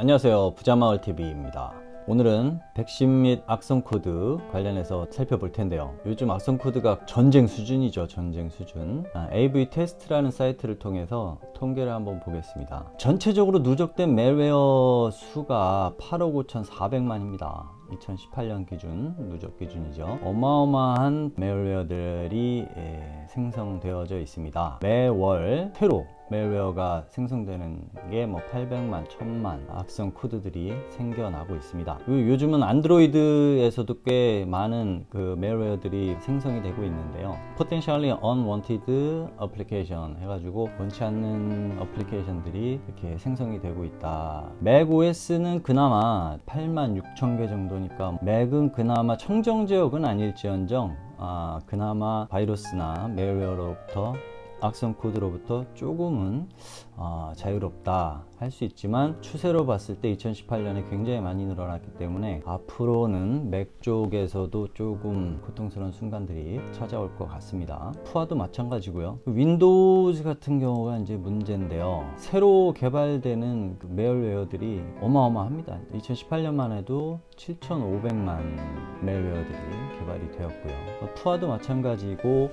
안녕하세요, 부자마을TV입니다. 오늘은 백신 및 악성 코드 관련해서 살펴볼 텐데요. 요즘 악성 코드가 전쟁 수준이죠. 전쟁 수준. AV 테스트라는 사이트를 통해서 통계를 한번 보겠습니다. 전체적으로 누적된 멜웨어 수가 8억 5,400만입니다 2018년 기준, 누적 기준이죠. 어마어마한 멜웨어들이 생성되어져 있습니다. 매월 새로 멜웨어가 생성되는 게 800만, 1000만 악성 코드들이 생겨나고 있습니다. 요즘은 안드로이드에서도 꽤 많은 그 멜웨어들이 생성이 되고 있는데요. Potentially Unwanted Application 해가지고 원치 않는 어플리케이션들이 이렇게 생성이 되고 있다. 맥OS는 그나마 8만 6천 개 정도니까 맥은 그나마 청정 지역은 아닐지언정 그나마 바이러스나 멜웨어로부터 악성 코드로부터 조금은 자유롭다 할 수 있지만, 추세로 봤을 때 2018년에 굉장히 많이 늘어났기 때문에 앞으로는 맥 쪽에서도 조금 고통스러운 순간들이 찾아올 것 같습니다. 푸아도 마찬가지고요. 윈도우즈 같은 경우가 이제 문제인데요. 새로 개발되는 그 멜웨어들이 어마어마합니다. 2018년만 해도 7,500만 멜웨어들이 개발이 되었고요. 푸아도 마찬가지고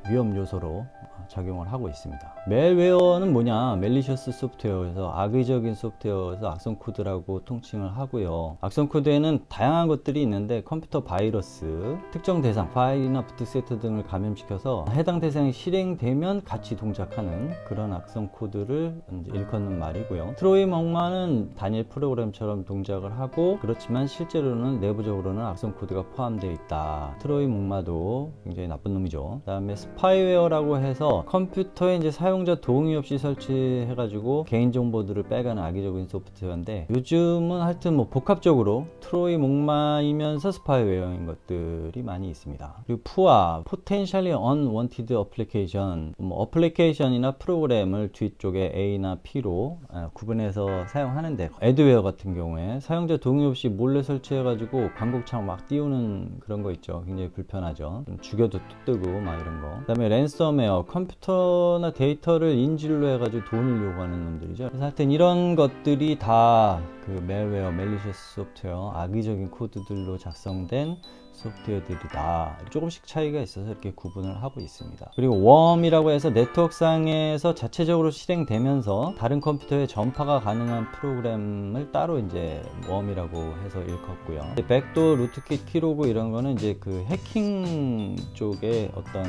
위험 요소로 작용을 하고 있습니다. 멜웨어는 뭐냐? 멜리셔스 소프트웨어에서 악의적인 소프트웨어에서 악성 코드라고 통칭을 하고요. 악성 코드에는 다양한 것들이 있는데 컴퓨터 바이러스, 특정 대상, 파일이나 부트세트 등을 감염시켜서 해당 대상이 실행되면 같이 동작하는 그런 악성 코드를 이제 일컫는 말이고요. 트로이 목마는 단일 프로그램처럼 동작을 하고, 그렇지만 실제로는 내부적으로는 악성 코드가 포함되어 있다. 트로이 목마도 굉장히 나쁜 놈이죠. 그 다음에 스파이웨어라고 해서 컴퓨터에 이제 사용자 동의 없이 설치해가지고 개인정보들을 빼가는 악의적인 소프트웨어인데, 요즘은 하여튼 복합적으로 트로이 목마이면서 스파이웨어인 것들이 많이 있습니다. 그리고 푸아, Potentially Unwanted Application, 어플리케이션이나 프로그램을 뒤쪽에 A나 P로 구분해서 사용하는데, 애드웨어 같은 경우에 사용자 동의 없이 몰래 설치해가지고 광고창 막 띄우는 그런 거 있죠. 굉장히 불편하죠. 좀 죽여도 뚝 뜨고 막 이런 거. 그 다음에 랜섬웨어, 컴퓨터나 데이터를 인질로 해가지고 돈을 요구하는 놈들이죠. 그래서 하여튼 이런 것들이 다 그 멜웨어, 멜리셔스 소프트웨어, 악의적인 코드들로 작성된 소프트웨어들이다. 조금씩 차이가 있어서 이렇게 구분을 하고 있습니다. 그리고 웜이라고 해서 네트워크상에서 자체적으로 실행되면서 다른 컴퓨터에 전파가 가능한 프로그램을 따로 이제 웜이라고 해서 일컫고요. 백도어, 루트킷, 키로그 이런 거는 이제 그 해킹 쪽의 어떤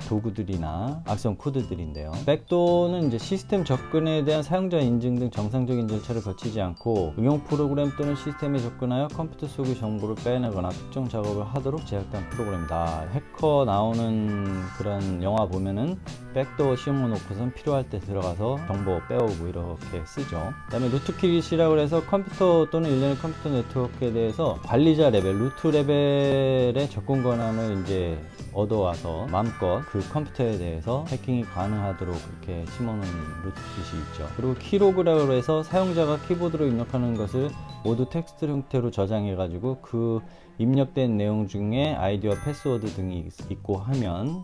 도구들이나 악성 코드들인데요. 백도어는 이제 시스템 접근에 대한 사용자 인증 등 정상적인 절차를 거치지 않고 응용 프로그램 또는 시스템에 접근하여 컴퓨터 속의 정보를 빼내거나 특정 작업을 하도록 제작된 프로그램이다. 해커 나오는 그런 영화 보면은 백도어 씌워놓고선 필요할 때 들어가서 정보 빼오고 이렇게 쓰죠. 그 다음에 루트킷이라고 해서 컴퓨터 또는 일련의 컴퓨터 네트워크에 대해서 관리자 레벨, 루트 레벨의 접근 권한을 이제 얻어와서 마음껏 그 컴퓨터에 대해서 해킹이 가능하도록 이렇게 심어놓은 루트킷이 있죠. 그리고 키로그라고 해서 사용자가 키보드로 입력하는 것을 모두 텍스트 형태로 저장해 가지고 그 입력된 내용 중에 아이디와 패스워드 등이 있고 하면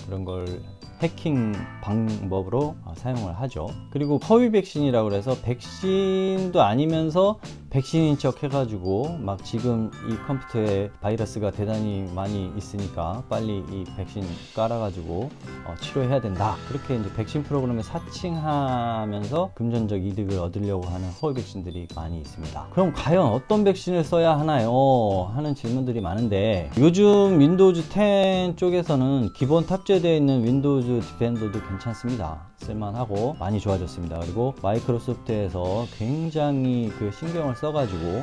그런 걸 해킹 방법으로 사용을 하죠. 그리고 허위 백신이라고 해서 백신도 아니면서 백신인 척 해가지고 막 지금 이 컴퓨터에 바이러스가 대단히 많이 있으니까 빨리 이 백신 깔아가지고 치료해야 된다. 그렇게 이제 백신 프로그램을 사칭하면서 금전적 이득을 얻으려고 하는 허위 백신들이 많이 있습니다. 그럼 과연 어떤 백신을 써야 하나요? 하는 질문들이 많은데, 요즘 윈도우즈 10 쪽에서는 기본 탑재되어 있는 윈도우즈 디펜더도 괜찮습니다. 쓸만하고 많이 좋아졌습니다. 그리고 마이크로소프트에서 굉장히 그 신경을 써가지고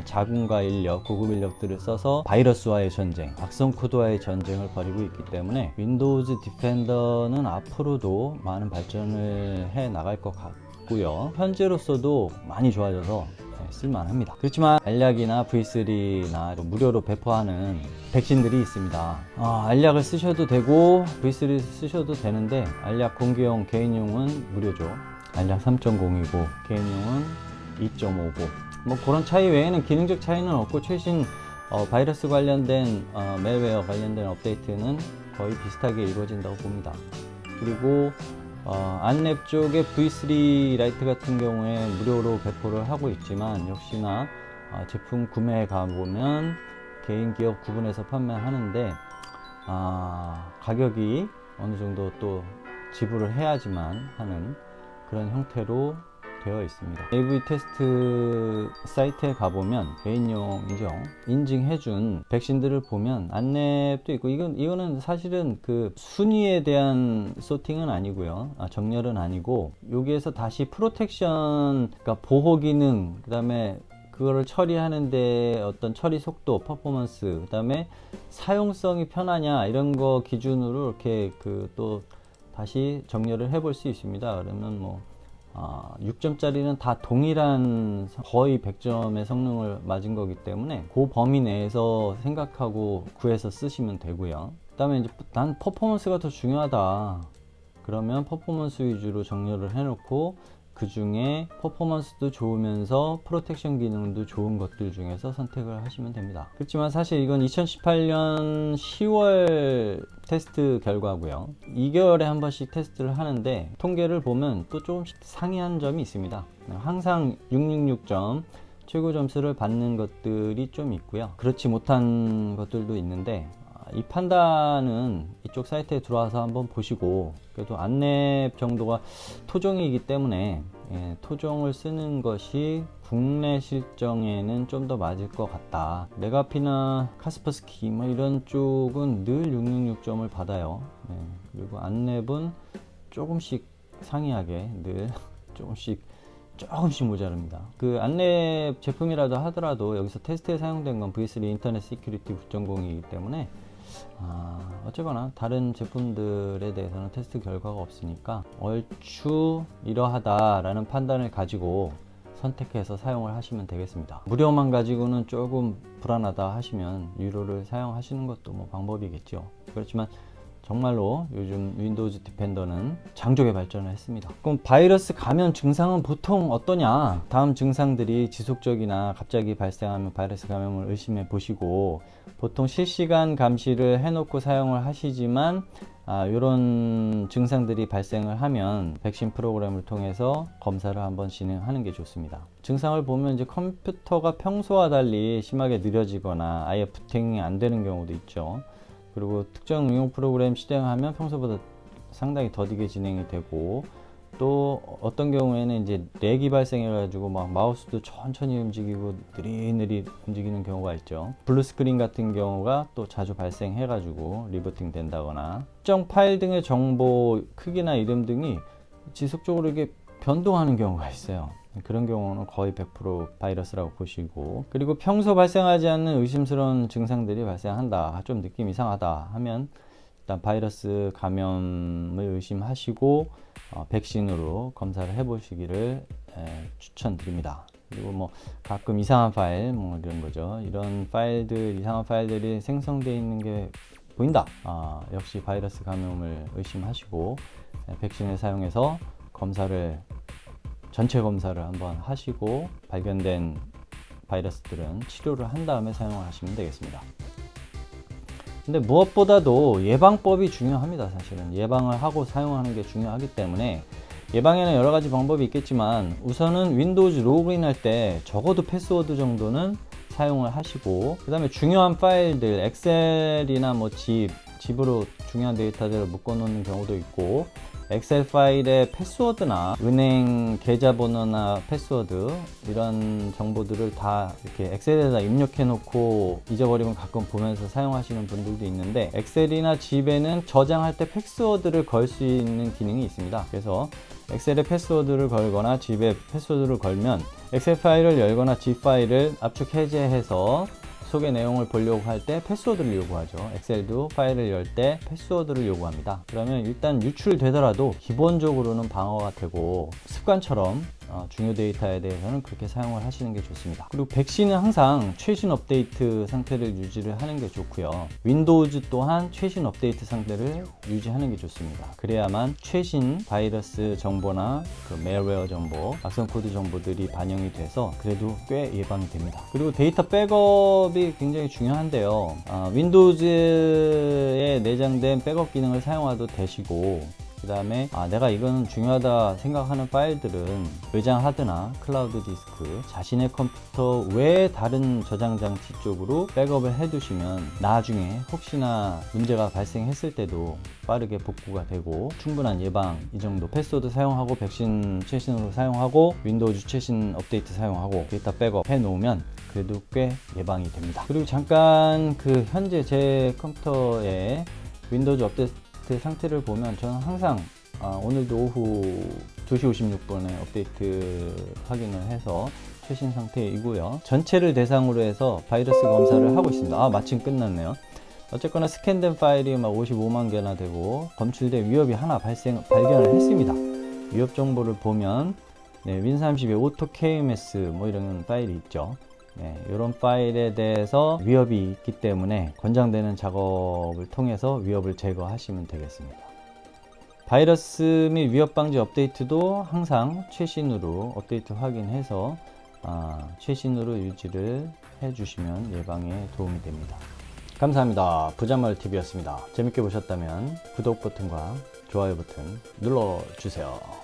자금과 인력, 고급 인력들을 써서 바이러스와의 전쟁, 악성 코드와의 전쟁을 벌이고 있기 때문에 윈도우즈 디펜더는 앞으로도 많은 발전을 해 나갈 것 같고요. 현재로서도 많이 좋아져서 쓸만합니다. 그렇지만 알약이나 V3나 무료로 배포하는 백신들이 있습니다. 알약을 쓰셔도 되고 V3 쓰셔도 되는데, 알약 공개용 개인용은 무료죠. 알약 3.0이고 개인용은 2.5고 그런 차이 외에는 기능적 차이는 없고, 최신 바이러스 관련된 멜웨어 관련된 업데이트는 거의 비슷하게 이루어진다고 봅니다. 그리고 안랩 쪽에 V3 라이트 같은 경우에 무료로 배포를 하고 있지만 역시나 제품 구매해 가보면 개인 기업 구분해서 판매하는데 가격이 어느 정도 또 지불을 해야지만 하는 그런 형태로 되어 있습니다. AV 테스트 사이트에 가보면 개인용 인증해준 백신들을 보면 안랩도 있고, 이거는 사실은 그 순위에 대한 소팅은 아니고요, 정렬은 아니고, 여기에서 다시 프로텍션, 그러니까 보호 기능, 그 다음에 그거를 처리하는데 어떤 처리 속도, 퍼포먼스, 그 다음에 사용성이 편하냐, 이런 거 기준으로 이렇게 또 다시 정렬을 해볼 수 있습니다. 그러면 6점짜리는 다 동일한 거의 100점의 성능을 맞은 거기 때문에 그 범위 내에서 생각하고 구해서 쓰시면 되고요. 그 다음에 이제 난 퍼포먼스가 더 중요하다 그러면 퍼포먼스 위주로 정렬을 해놓고, 그 중에 퍼포먼스도 좋으면서 프로텍션 기능도 좋은 것들 중에서 선택을 하시면 됩니다. 그렇지만 사실 이건 2018년 10월 테스트 결과고요. 2개월에 한 번씩 테스트를 하는데 통계를 보면 또 조금씩 상이한 점이 있습니다. 항상 666점 최고 점수를 받는 것들이 좀 있고요. 그렇지 못한 것들도 있는데, 이 판단은 이쪽 사이트에 들어와서 한번 보시고, 그래도 안랩 정도가 토종이기 때문에 토종을 쓰는 것이 국내 실정에는 좀 더 맞을 것 같다. 메가피나 카스퍼스키 이런 쪽은 늘 666점을 받아요. 그리고 안랩은 조금씩 상이하게 늘 조금씩 모자릅니다. 그 안랩 제품이라도 하더라도 여기서 테스트에 사용된 건 V3 인터넷 시큐리티 9.0이기 때문에 어쨌거나 다른 제품들에 대해서는 테스트 결과가 없으니까 얼추 이러하다 라는 판단을 가지고 선택해서 사용을 하시면 되겠습니다. 무료만 가지고는 조금 불안하다 하시면 유료를 사용하시는 것도 방법이겠죠. 그렇지만 정말로 요즘 윈도우즈 디펜더는 장족의 발전을 했습니다. 그럼 바이러스 감염 증상은 보통 어떠냐? 다음 증상들이 지속적이나 갑자기 발생하면 바이러스 감염을 의심해 보시고, 보통 실시간 감시를 해놓고 사용을 하시지만 이런 증상들이 발생을 하면 백신 프로그램을 통해서 검사를 한번 진행하는 게 좋습니다. 증상을 보면 이제 컴퓨터가 평소와 달리 심하게 느려지거나 아예 부팅이 안 되는 경우도 있죠. 그리고 특정 응용 프로그램 실행하면 평소보다 상당히 더디게 진행이 되고, 또 어떤 경우에는 이제 렉이 발생해 가지고 마우스도 천천히 움직이고 느릿느릿 움직이는 경우가 있죠. 블루 스크린 같은 경우가 또 자주 발생해 가지고 리부팅 된다거나, 특정 파일 등의 정보 크기나 이름 등이 지속적으로 이게 변동하는 경우가 있어요. 그런 경우는 거의 100% 바이러스라고 보시고, 그리고 평소 발생하지 않는 의심스러운 증상들이 발생한다, 좀 느낌 이상하다 하면 일단 바이러스 감염을 의심하시고 백신으로 검사를 해 보시기를 추천드립니다. 그리고 가끔 이상한 파일 이런 거죠. 이런 파일들, 이상한 파일들이 생성되어 있는 게 보인다, 역시 바이러스 감염을 의심하시고 백신을 사용해서 전체 검사를 한번 하시고 발견된 바이러스들은 치료를 한 다음에 사용을 하시면 되겠습니다. 근데 무엇보다도 예방법이 중요합니다. 사실은 예방을 하고 사용하는 게 중요하기 때문에, 예방에는 여러 가지 방법이 있겠지만 우선은 윈도우즈 로그인할 때 적어도 패스워드 정도는 사용을 하시고, 그 다음에 중요한 파일들, 엑셀이나 집으로 중요한 데이터들을 묶어 놓는 경우도 있고, 엑셀 파일의 패스워드나 은행 계좌번호나 패스워드 이런 정보들을 다 이렇게 엑셀에다 입력해 놓고 잊어버리면 가끔 보면서 사용하시는 분들도 있는데, 엑셀이나 집에는 저장할 때 패스워드를 걸 수 있는 기능이 있습니다. 그래서 엑셀에 패스워드를 걸거나 집에 패스워드를 걸면 엑셀 파일을 열거나 집 파일을 압축 해제해서 속의 내용을 보려고 할 때 패스워드를 요구하죠. 엑셀도 파일을 열 때 패스워드를 요구합니다. 그러면 일단 유출되더라도 기본적으로는 방어가 되고, 습관처럼 중요 데이터에 대해서는 그렇게 사용을 하시는 게 좋습니다. 그리고 백신은 항상 최신 업데이트 상태를 유지를 하는 게 좋고요. 윈도우즈 또한 최신 업데이트 상태를 유지하는 게 좋습니다. 그래야만 최신 바이러스 정보나 메일웨어 정보, 악성 코드 정보들이 반영이 돼서 그래도 꽤 예방이 됩니다. 그리고 데이터 백업이 굉장히 중요한데요. 윈도우즈에 내장된 백업 기능을 사용해도 되시고, 그 다음에 내가 이거는 중요하다 생각하는 파일들은 외장 하드나 클라우드 디스크, 자신의 컴퓨터 외 다른 저장 장치 쪽으로 백업을 해 두시면 나중에 혹시나 문제가 발생했을 때도 빠르게 복구가 되고 충분한 예방, 이 정도 패스워드 사용하고 백신 최신으로 사용하고 윈도우즈 최신 업데이트 사용하고 데이터 백업 해 놓으면 그래도 꽤 예방이 됩니다. 그리고 잠깐 현재 제 컴퓨터의 윈도우즈 업데이트 상태를 보면 저는 항상 오늘도 오후 2시 56분에 업데이트 확인을 해서 최신 상태이고요. 전체를 대상으로 해서 바이러스 검사를 하고 있습니다. 마침 끝났네요. 어쨌거나 스캔된 파일이 막 55만 개나 되고 검출된 위협이 하나 발견을 했습니다. 위협 정보를 보면 윈32 오토 KMS 뭐 이런 파일이 있죠. 이런 파일에 대해서 위협이 있기 때문에 권장되는 작업을 통해서 위협을 제거하시면 되겠습니다. 바이러스 및 위협 방지 업데이트도 항상 최신으로 업데이트 확인해서 최신으로 유지를 해주시면 예방에 도움이 됩니다. 감사합니다. 부자마을TV였습니다. 재밌게 보셨다면 구독 버튼과 좋아요 버튼 눌러주세요.